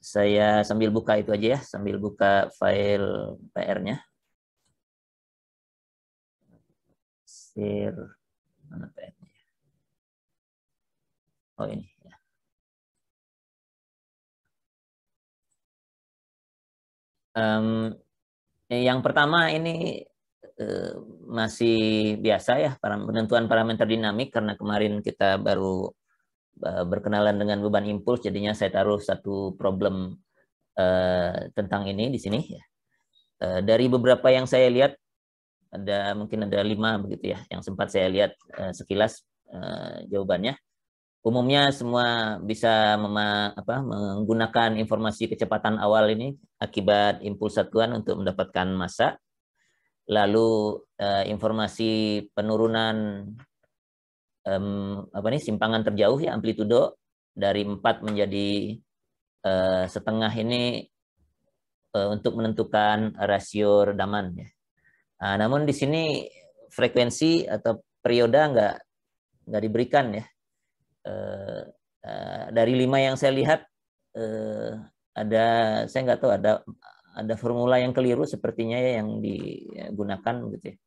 Saya sambil buka itu aja ya, sambil buka file PR-nya. Share mana PR-nya? Oh ini. Yang pertama ini masih biasa ya, penentuan parameter dinamik, karena kemarin kita baru berkenalan dengan beban impuls, jadinya saya taruh satu problem tentang ini di sini ya. Dari beberapa yang saya lihat, mungkin ada 5 begitu ya, yang sempat saya lihat sekilas jawabannya. Umumnya semua bisa menggunakan informasi kecepatan awal ini akibat impuls satuan untuk mendapatkan massa. Lalu informasi penurunan simpangan terjauh ya, amplitudo dari 4 menjadi setengah ini untuk menentukan rasio redaman ya. Namun di sini frekuensi atau periode nggak diberikan ya. Dari 5 yang saya lihat saya nggak tahu, ada formula yang keliru sepertinya ya yang digunakan begitu ya,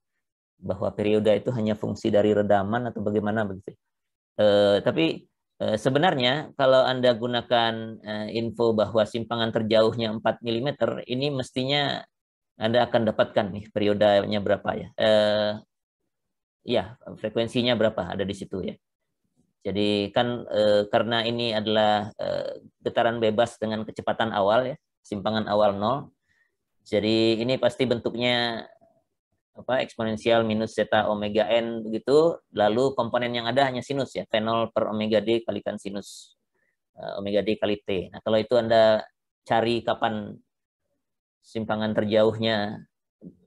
bahwa periode itu hanya fungsi dari redaman atau bagaimana begitu. Tapi sebenarnya kalau Anda gunakan info bahwa simpangan terjauhnya 4 mm, ini mestinya Anda akan dapatkan nih periodenya berapa ya. Ya, frekuensinya berapa ada di situ ya. Jadi kan karena ini adalah getaran bebas dengan kecepatan awal ya, simpangan awal 0. Jadi ini pasti bentuknya eksponensial minus zeta omega n begitu, lalu komponen yang ada hanya sinus ya, V0 per omega d kalikan sinus omega d kali T. Nah, kalau itu Anda cari kapan simpangan terjauhnya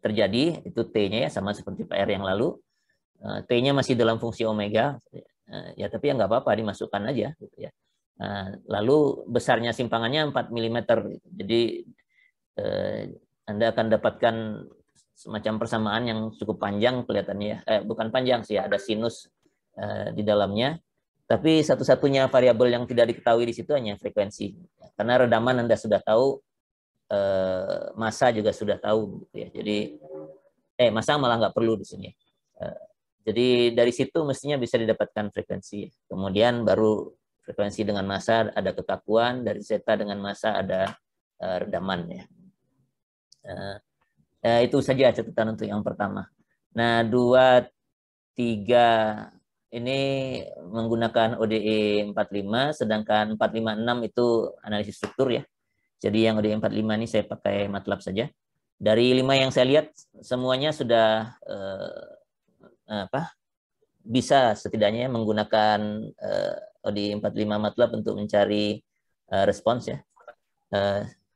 terjadi, itu T-nya ya sama seperti PR yang lalu. T-nya masih dalam fungsi omega, ya tapi ya nggak apa-apa, dimasukkan aja gitu ya. Lalu besarnya simpangannya 4 mm, jadi Anda akan dapatkan semacam persamaan yang cukup panjang kelihatannya ya. Bukan panjang sih, ada sinus di dalamnya. Tapi satu-satunya variabel yang tidak diketahui di situ hanya frekuensi. Karena redaman Anda sudah tahu, massa juga sudah tahu gitu ya. Jadi massa malah nggak perlu di sini. Jadi dari situ mestinya bisa didapatkan frekuensi. Kemudian baru frekuensi dengan massa ada kekakuan, dari zeta dengan massa ada redaman ya. Itu saja catatan untuk yang pertama. Nah, 2, 3 ini menggunakan ODE 45, sedangkan 456 itu analisis struktur ya. Jadi yang ODE 45 ini saya pakai MATLAB saja. Dari 5 yang saya lihat, semuanya sudah bisa setidaknya menggunakan ODE 45 MATLAB untuk mencari respons ya.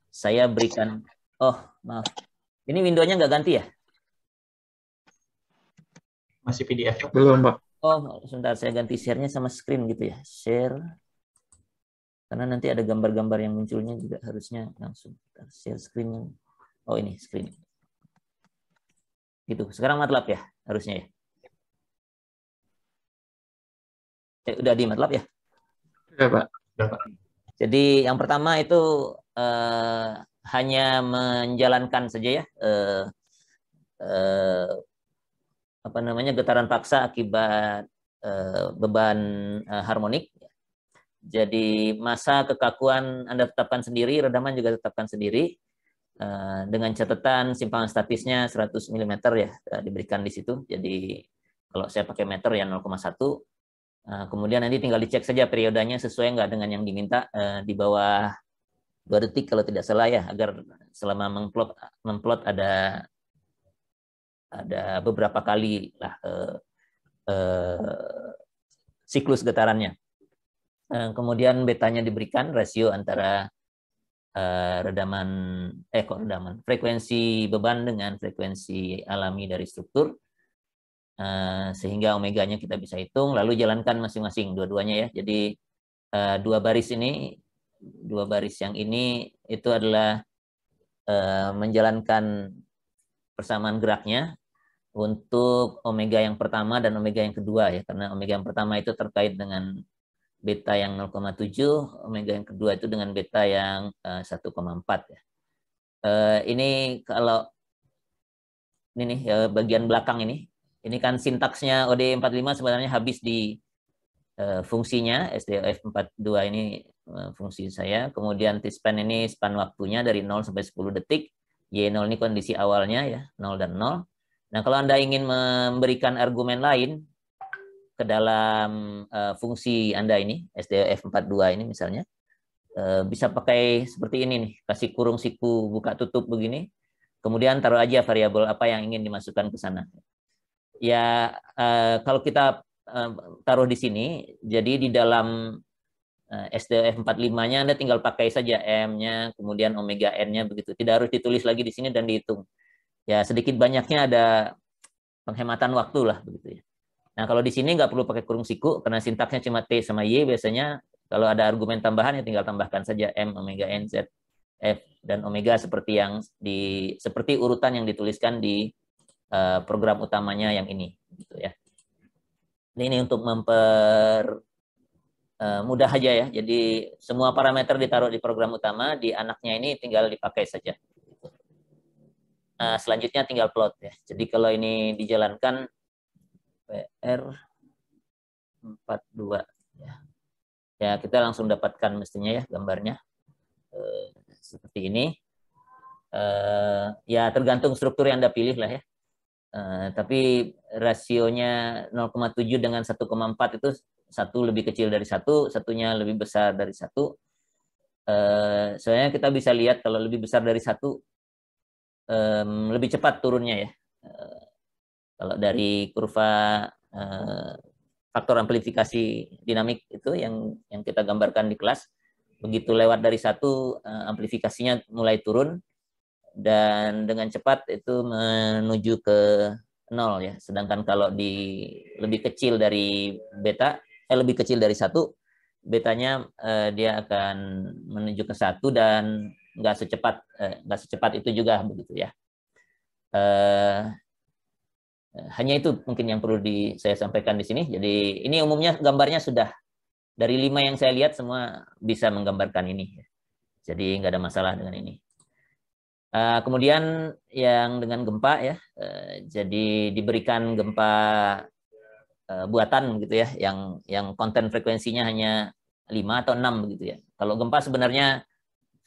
Saya berikan, maaf. Ini window-nya nggak ganti ya? Masih PDF. Belum, Pak. Sebentar, saya ganti share-nya sama screen gitu ya. Share. Karena nanti ada gambar-gambar yang munculnya juga harusnya langsung. Share screen. Oh, ini screen. Gitu. Sekarang MATLAB ya harusnya ya. Udah di MATLAB ya? Udah, Pak. Jadi yang pertama itu hanya menjalankan saja ya. Getaran paksa akibat beban harmonik. Jadi massa kekakuan Anda tetapkan sendiri, redaman juga tetapkan sendiri, dengan catatan simpangan statisnya 100 mm ya diberikan di situ. Jadi kalau saya pakai meter ya 0,1. Kemudian nanti tinggal dicek saja periodenya sesuai nggak dengan yang diminta, di bawah 2 detik kalau tidak salah ya, agar selama memplot ada beberapa kali lah siklus getarannya. Kemudian betanya diberikan rasio antara frekuensi beban dengan frekuensi alami dari struktur, sehingga omeganya kita bisa hitung, lalu jalankan masing-masing dua-duanya ya. Jadi dua baris yang ini itu adalah menjalankan persamaan geraknya untuk omega yang pertama dan omega yang kedua ya, karena omega yang pertama itu terkait dengan beta yang 0,7, omega yang kedua itu dengan beta yang 1,4 ya. Ini kalau ini nih bagian belakang ini kan sintaksnya OD45 sebenarnya habis di fungsinya SDF42 ini fungsi saya. Kemudian T-span ini span waktunya dari 0 sampai 10 detik. Y0 ini kondisi awalnya ya, 0 dan 0. Nah, kalau Anda ingin memberikan argumen lain ke dalam fungsi Anda ini, SDF42 ini misalnya, bisa pakai seperti ini nih, kasih kurung siku buka tutup begini, kemudian taruh aja variabel apa yang ingin dimasukkan ke sana. Ya, kalau kita taruh di sini, jadi di dalam SDF45-nya Anda tinggal pakai saja M-nya, kemudian omega N-nya begitu. Tidak harus ditulis lagi di sini dan dihitung. Ya, sedikit banyaknya ada penghematan waktu lah begitu ya. Nah, kalau di sini nggak perlu pakai kurung siku karena sintaksnya cuma T sama Y biasanya. Kalau ada argumen tambahan ya tinggal tambahkan saja M, omega N, Z, F dan omega seperti seperti urutan yang dituliskan di program utamanya yang ini gitu ya. Ini untuk mudah aja ya. Jadi semua parameter ditaruh di program utama, di anaknya ini tinggal dipakai saja. Selanjutnya tinggal plot ya. Jadi kalau ini dijalankan PR42 ya. Ya, kita langsung dapatkan mestinya ya gambarnya. Seperti ini. Ya tergantung struktur yang Anda pilih lah ya. Tapi rasionya 0,7 dengan 1,4 itu satu lebih kecil dari satu, satunya lebih besar dari satu. Soalnya kita bisa lihat kalau lebih besar dari satu lebih cepat turunnya ya. Kalau dari kurva faktor amplifikasi dinamik itu yang kita gambarkan di kelas, begitu lewat dari satu amplifikasinya mulai turun dan dengan cepat itu menuju ke 0 ya. Sedangkan kalau lebih kecil dari beta, lebih kecil dari satu, betanya dia akan menuju ke 1 dan nggak secepat itu juga begitu ya. Hanya itu mungkin yang perlu saya sampaikan di sini. Jadi ini umumnya gambarnya sudah dari 5 yang saya lihat semua bisa menggambarkan ini. Jadi nggak ada masalah dengan ini. Kemudian yang dengan gempa ya, jadi diberikan gempa buatan gitu ya, yang konten frekuensinya hanya 5 atau 6 begitu ya. Kalau gempa sebenarnya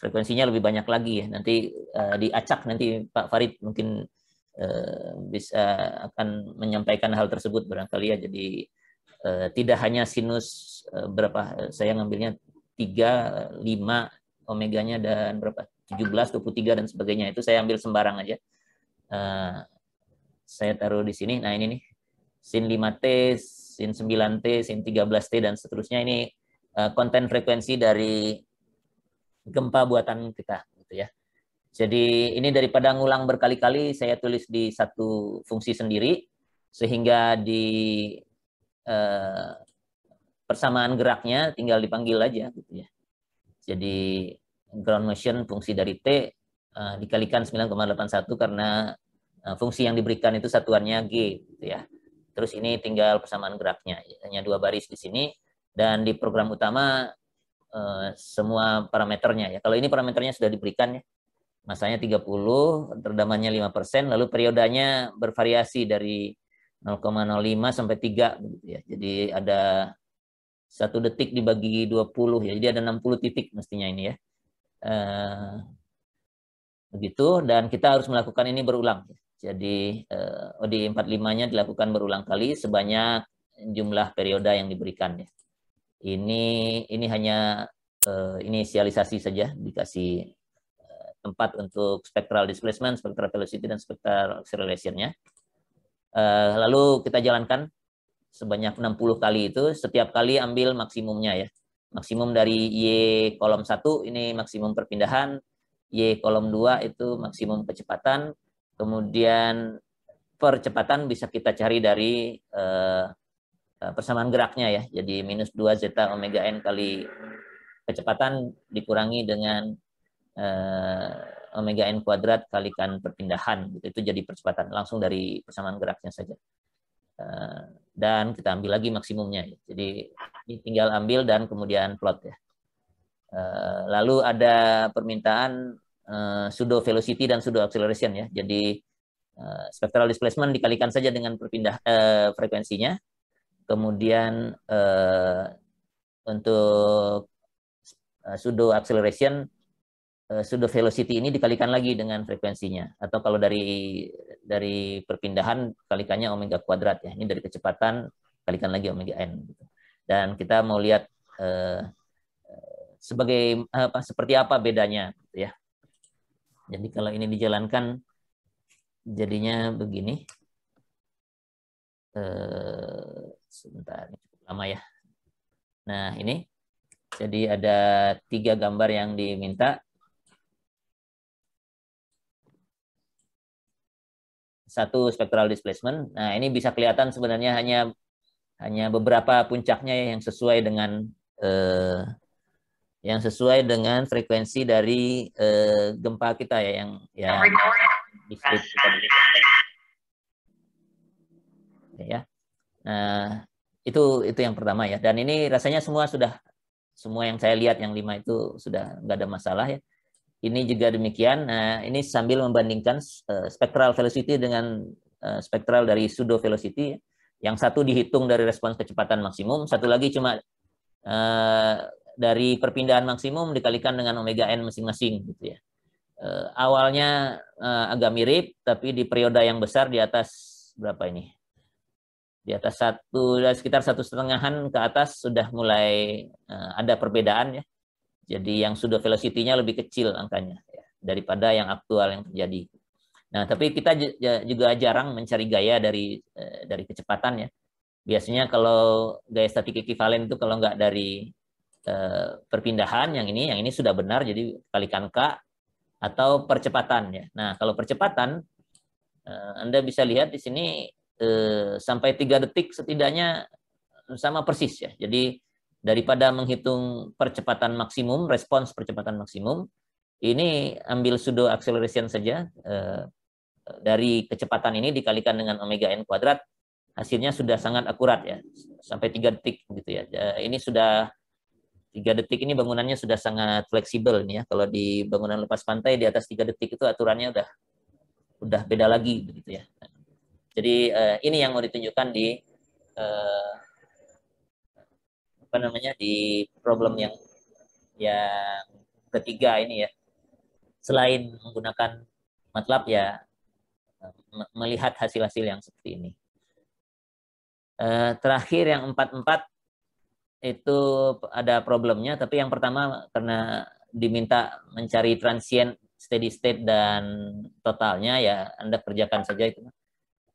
frekuensinya lebih banyak lagi ya. Nanti diacak nanti Pak Farid mungkin bisa akan menyampaikan hal tersebut barangkali ya. Jadi tidak hanya sinus berapa, saya ngambilnya 3, 5 omeganya dan berapa 17, 23 dan sebagainya, itu saya ambil sembarang aja. Saya taruh di sini. Nah ini nih sin 5T, sin 9T, sin 13T dan seterusnya, ini konten frekuensi dari gempa buatan kita gitu ya. Jadi ini daripada ngulang berkali-kali, saya tulis di satu fungsi sendiri, sehingga di persamaan geraknya tinggal dipanggil aja gitu ya. Jadi ground motion fungsi dari T dikalikan 9,81 karena fungsi yang diberikan itu satuannya G gitu ya. Terus ini tinggal persamaan geraknya, hanya 2 baris di sini, dan di program utama semua parameternya ya. Kalau ini parameternya sudah diberikan ya. Masanya 30, terdamannya 5%, lalu periodanya bervariasi dari 0,05 sampai 3 begitu ya. Jadi ada 1 detik dibagi 20 ya. Jadi ada 60 titik mestinya ini ya. Begitu, dan kita harus melakukan ini berulang. Jadi OD45-nya dilakukan berulang kali sebanyak jumlah perioda yang diberikan ya. Ini hanya inisialisasi saja, dikasih tempat untuk spectral displacement, spectral velocity, dan spectral acceleration-nya. Lalu kita jalankan sebanyak 60 kali itu, setiap kali ambil maksimumnya ya. Maksimum dari Y kolom 1 ini maksimum perpindahan, Y kolom 2 itu maksimum kecepatan, kemudian percepatan bisa kita cari dari persamaan geraknya ya. Jadi minus 2 zeta omega n kali kecepatan dikurangi dengan omega n kuadrat kalikan perpindahan gitu. Itu jadi percepatan langsung dari persamaan geraknya saja. dan kita ambil lagi maksimumnya. Jadi tinggal ambil dan kemudian plot ya. Lalu ada permintaan pseudo velocity dan pseudo acceleration ya. Jadi spectral displacement dikalikan saja dengan frekuensinya. Kemudian untuk pseudo acceleration, pseudo velocity ini dikalikan lagi dengan frekuensinya. Atau kalau dari perpindahan kalikannya omega kuadrat ya. Ini dari kecepatan kalikan lagi omega n. Dan kita mau lihat seperti apa bedanya gitu ya. Jadi kalau ini dijalankan jadinya begini. Sebentar, ini cukup lama ya. Nah ini, jadi ada 3 gambar yang diminta. Satu spectral displacement. Nah ini bisa kelihatan sebenarnya hanya beberapa puncaknya yang sesuai dengan frekuensi dari gempa kita ya, yang discrete ya. Nah, itu yang pertama ya. Dan ini rasanya semua yang saya lihat yang 5 itu sudah nggak ada masalah ya. Ini juga demikian. Nah, ini sambil membandingkan spectral velocity dengan spectral dari pseudo velocity. Yang satu dihitung dari respons kecepatan maksimum, satu lagi cuma dari perpindahan maksimum dikalikan dengan omega n masing-masing gitu ya. Awalnya agak mirip, tapi di periode yang besar di atas berapa ini? Di atas sekitar 1,5-an ke atas sudah mulai ada perbedaan ya. Jadi yang pseudo velocity-nya lebih kecil angkanya ya, daripada yang aktual yang terjadi. Nah, tapi kita juga jarang mencari gaya dari kecepatan ya. Biasanya kalau gaya statik ekivalen itu kalau nggak dari perpindahan, yang ini sudah benar, jadi kalikan K, atau percepatan ya. Nah, kalau percepatan Anda bisa lihat di sini sampai 3 detik setidaknya sama persis ya. Jadi daripada menghitung percepatan maksimum, respons percepatan maksimum, ini ambil pseudo acceleration saja, dari kecepatan ini dikalikan dengan omega n kuadrat, hasilnya sudah sangat akurat ya, sampai 3 detik gitu ya. Ini sudah 3 detik, ini bangunannya sudah sangat fleksibel nih ya. Kalau di bangunan lepas pantai di atas 3 detik itu aturannya udah beda lagi begitu ya. Jadi ini yang mau ditunjukkan di di problem yang ketiga ini ya. Selain menggunakan MATLAB ya, melihat hasil-hasil yang seperti ini. Terakhir yang 4 itu ada problemnya, tapi yang pertama karena diminta mencari transient, steady state, dan totalnya ya Anda kerjakan saja itu.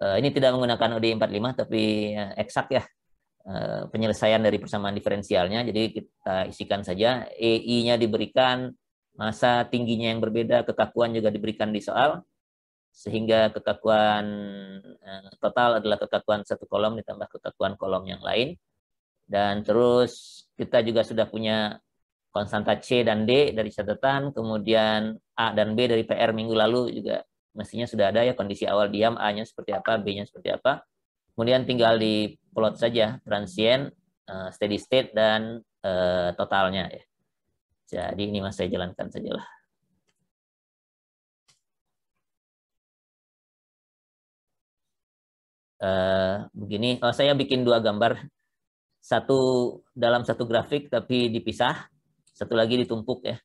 Ini tidak menggunakan ODE45 tapi eksak ya, penyelesaian dari persamaan diferensialnya. Jadi kita isikan saja, EI-nya diberikan, masa tingginya yang berbeda, kekakuan juga diberikan di soal, sehingga kekakuan total adalah kekakuan satu kolom ditambah kekakuan kolom yang lain. Dan terus kita juga sudah punya konstanta C dan D dari catatan, kemudian A dan B dari PR minggu lalu juga mestinya sudah ada ya, kondisi awal diam, A-nya seperti apa, B-nya seperti apa. Kemudian tinggal di plot saja transient, steady state, dan totalnya ya. Jadi ini mas saya jalankan sajalah. Begini, saya bikin 2 gambar, satu dalam satu grafik tapi dipisah, satu lagi ditumpuk ya.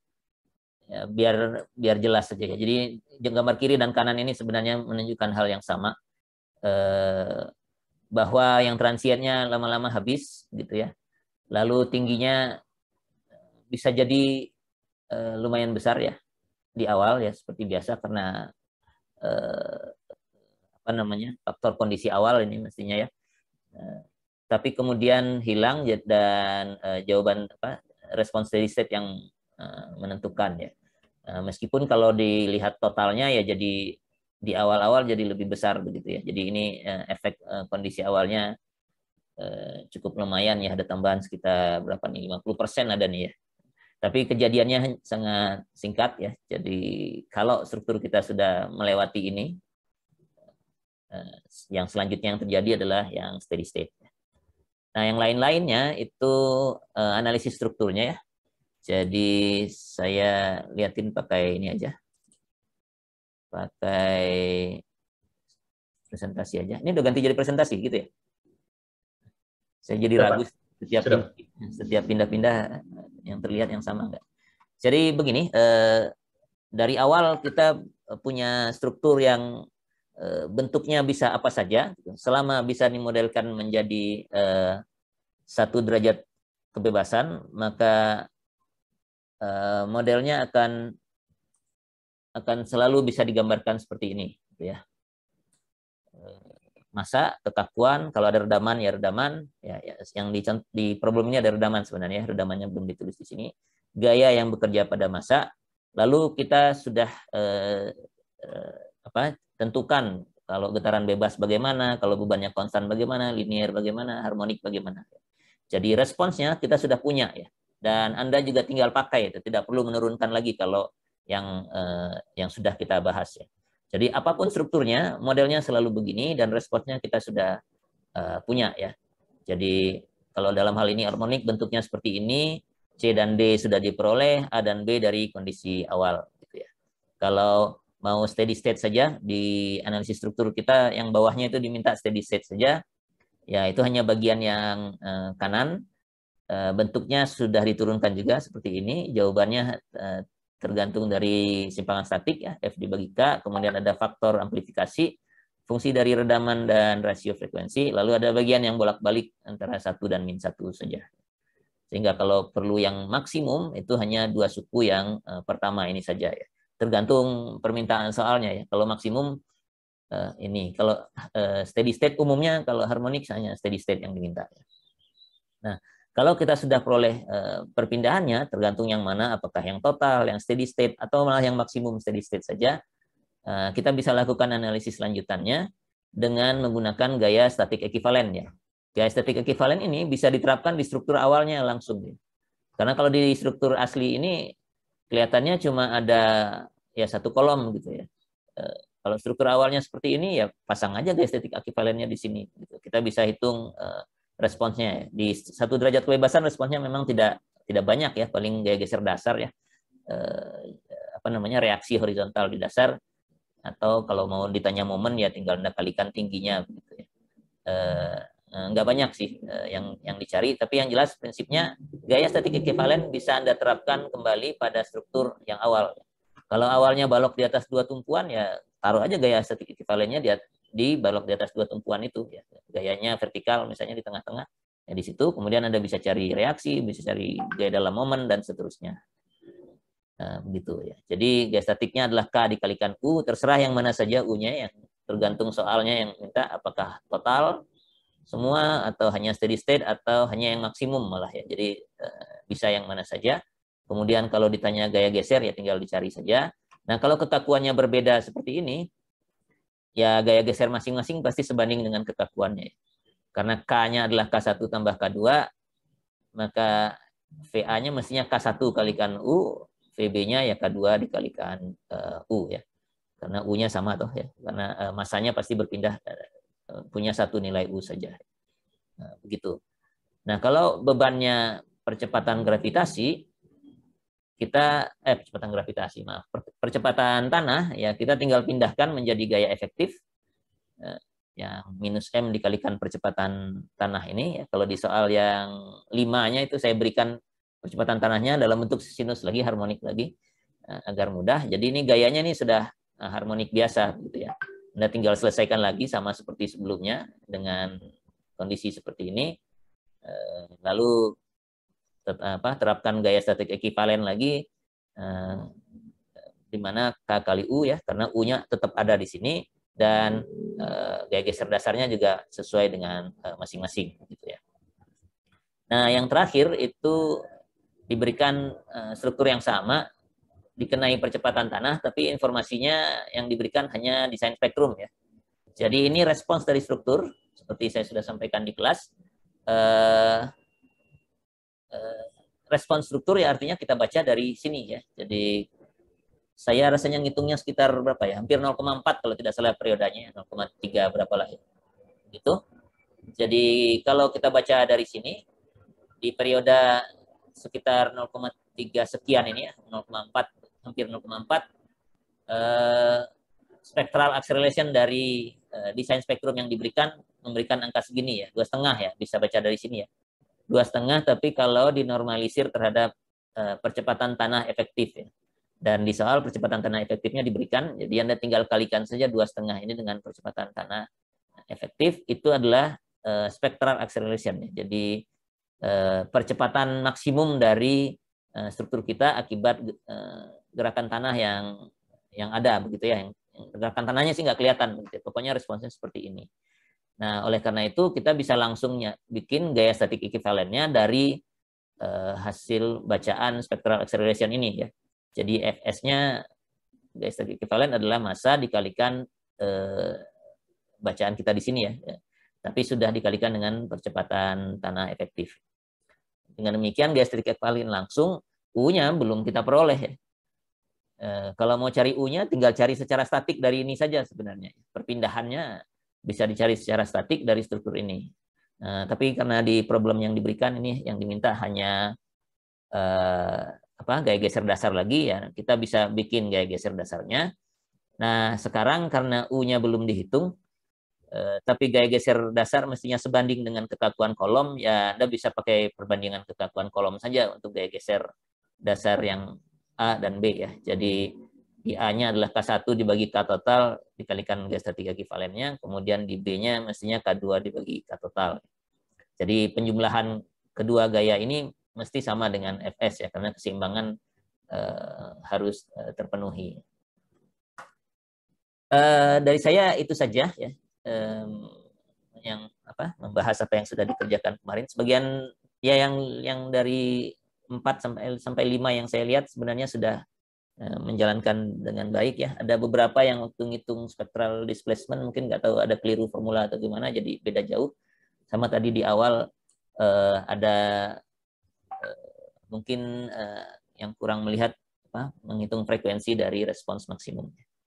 Ya, biar jelas saja ya. Jadi gambar kiri dan kanan ini sebenarnya menunjukkan hal yang sama, bahwa yang transientnya lama-lama habis gitu ya. Lalu tingginya bisa jadi lumayan besar ya di awal ya, seperti biasa karena faktor kondisi awal ini mestinya ya. Tapi kemudian hilang dan jawaban respons steady state yang menentukan ya. Meskipun kalau dilihat totalnya ya jadi di awal-awal jadi lebih besar begitu ya. Jadi ini efek kondisi awalnya cukup lumayan ya, ada tambahan sekitar berapa nih, 50% ada nih ya. Tapi kejadiannya sangat singkat ya. Jadi kalau struktur kita sudah melewati ini, Yang selanjutnya yang terjadi adalah yang steady state. Nah, yang lain-lainnya itu analisis strukturnya ya. Jadi saya liatin pakai ini aja. Pakai presentasi aja. Ini udah ganti jadi presentasi gitu ya. Saya jadi ragu setiap pindah-pindah yang terlihat yang sama enggak. Jadi begini, dari awal kita punya struktur yang bentuknya bisa apa saja, selama bisa dimodelkan menjadi satu derajat kebebasan, maka modelnya akan selalu bisa digambarkan seperti ini, gitu ya. Massa, kekakuan, kalau ada redaman ya redaman, ya yang di problem ini ada redaman sebenarnya, redamannya belum ditulis di sini. Gaya yang bekerja pada massa, lalu kita sudah tentukan kalau getaran bebas bagaimana, kalau bebannya konstan bagaimana, linear bagaimana, harmonik bagaimana. Jadi responsnya kita sudah punya ya, dan Anda juga tinggal pakai itu, tidak perlu menurunkan lagi kalau yang sudah kita bahas ya. Jadi apapun strukturnya, modelnya selalu begini dan responsnya kita sudah punya ya. Jadi kalau dalam hal ini harmonik bentuknya seperti ini, C dan D sudah diperoleh, A dan B dari kondisi awal gitu ya. Kalau mau steady state saja di analisis struktur kita yang bawahnya itu diminta steady state saja, ya itu hanya bagian yang kanan, bentuknya sudah diturunkan juga seperti ini, jawabannya tergantung dari simpangan statik ya, F dibagi K, kemudian ada faktor amplifikasi, fungsi dari redaman dan rasio frekuensi, lalu ada bagian yang bolak-balik antara 1 dan -1 saja. Sehingga kalau perlu yang maksimum itu hanya 2 suku yang pertama ini saja ya. Tergantung permintaan soalnya ya. Kalau maksimum ini, kalau steady state umumnya, kalau harmonik hanya steady state yang diminta. Nah, kalau kita sudah peroleh perpindahannya, tergantung yang mana, apakah yang total, yang steady state, atau malah yang maksimum steady state saja, kita bisa lakukan analisis lanjutannya dengan menggunakan gaya statik ekivalen ya. Gaya statik ekivalen ini bisa diterapkan di struktur awalnya langsung. Ya. Karena kalau di struktur asli ini kelihatannya cuma ada ya satu kolom gitu ya. Kalau struktur awalnya seperti ini ya pasang aja gaya statik ekivalennya di sini. Gitu. Kita bisa hitung responsnya. Di 1 derajat kebebasan responsnya memang tidak banyak ya, paling gaya geser dasar ya. Reaksi horizontal di dasar, atau kalau mau ditanya momen ya tinggal Anda kalikan tingginya gitu ya. Nggak banyak sih yang dicari, tapi yang jelas prinsipnya gaya statik ekivalen bisa Anda terapkan kembali pada struktur yang awal. Kalau awalnya balok di atas 2 tumpuan ya taruh aja gaya statik ekivalennya di balok di atas 2 tumpuan itu ya. Gayanya vertikal misalnya di tengah-tengah. Ya di situ kemudian Anda bisa cari reaksi, bisa cari gaya dalam momen dan seterusnya. Nah, begitu ya. Jadi gaya statiknya adalah K dikalikan U, terserah yang mana saja U-nya, yang tergantung soalnya yang minta apakah total semua atau hanya steady state atau hanya yang maksimum malah ya. Jadi bisa yang mana saja. Kemudian kalau ditanya gaya geser ya tinggal dicari saja. Nah, kalau kekakuannya berbeda seperti ini, ya gaya geser masing-masing pasti sebanding dengan kekakuannya. Karena K-nya adalah K1 tambah K2, maka VA-nya mestinya K1 kalikan U, VB-nya ya K2 dikalikan U ya. Karena U-nya sama toh ya. Karena masanya pasti berpindah, punya satu nilai U saja. Nah, begitu. Nah, kalau bebannya percepatan gravitasi, percepatan tanah ya kita tinggal pindahkan menjadi gaya efektif yang minus M dikalikan percepatan tanah ini ya. Kalau di soal yang 5-nya itu saya berikan percepatan tanahnya dalam bentuk sinus lagi, harmonik lagi agar mudah. Jadi ini gayanya ini sudah harmonik biasa gitu ya. Anda tinggal selesaikan lagi sama seperti sebelumnya dengan kondisi seperti ini. Lalu terapkan gaya statik ekivalen lagi di mana K kali U ya, karena U-nya tetap ada di sini dan gaya geser dasarnya juga sesuai dengan masing-masing gitu ya. Nah, yang terakhir itu diberikan struktur yang sama, dikenai percepatan tanah, tapi informasinya yang diberikan hanya desain spektrum ya. Jadi ini respons dari struktur, seperti saya sudah sampaikan di kelas. Respons struktur ya artinya kita baca dari sini ya. Jadi saya rasanya ngitungnya sekitar berapa ya? Hampir 0,4 kalau tidak salah periodanya, 0,3 berapa lah itu. Jadi kalau kita baca dari sini di periode sekitar 0,3 sekian ini ya, 0,4 hampir 0,4 spectral acceleration dari desain spektrum yang diberikan memberikan angka segini ya, 2,5 ya, bisa baca dari sini ya. 2,5 tapi kalau dinormalisir terhadap percepatan tanah efektif ya. Dan di soal percepatan tanah efektifnya diberikan, jadi Anda tinggal kalikan saja 2,5 ini dengan percepatan tanah efektif, itu adalah spectral acceleration ya. Jadi percepatan maksimum dari struktur kita akibat gerakan tanah yang ada begitu ya. Yang gerakan tanahnya sih nggak kelihatan begitu. Pokoknya responsnya seperti ini. Nah, oleh karena itu kita bisa langsung bikin gaya statik ekivalennya dari hasil bacaan spectral acceleration ini ya. Jadi Fs-nya gaya statik ekivalen adalah massa dikalikan bacaan kita di sini ya. Tapi sudah dikalikan dengan percepatan tanah efektif. Dengan demikian gaya statik ekivalen langsung U-nya belum kita peroleh ya. Kalau mau cari U-nya tinggal cari secara statik dari ini saja sebenarnya. Perpindahannya bisa dicari secara statik dari struktur ini. Tapi karena di problem yang diberikan ini yang diminta hanya gaya geser dasar lagi ya, kita bisa bikin gaya geser dasarnya. Nah, sekarang karena U-nya belum dihitung, tapi gaya geser dasar mestinya sebanding dengan kekakuan kolom, ya Anda bisa pakai perbandingan kekakuan kolom saja untuk gaya geser dasar yang A dan B ya. Jadi di A-nya adalah K1 dibagi K total dikalikan gaya statik ekivalennya, kemudian di B-nya mestinya K2 dibagi K total. Jadi penjumlahan kedua gaya ini mesti sama dengan Fs ya, karena keseimbangan harus terpenuhi. Dari saya itu saja ya, yang membahas apa yang sudah dikerjakan kemarin. Sebagian ya yang dari 4 sampai 5 yang saya lihat sebenarnya sudah menjalankan dengan baik ya. Ada beberapa yang waktu ngitung spectral displacement mungkin nggak tahu ada keliru formula atau gimana, jadi beda jauh. Sama tadi di awal ada mungkin yang kurang melihat menghitung frekuensi dari respons maksimum.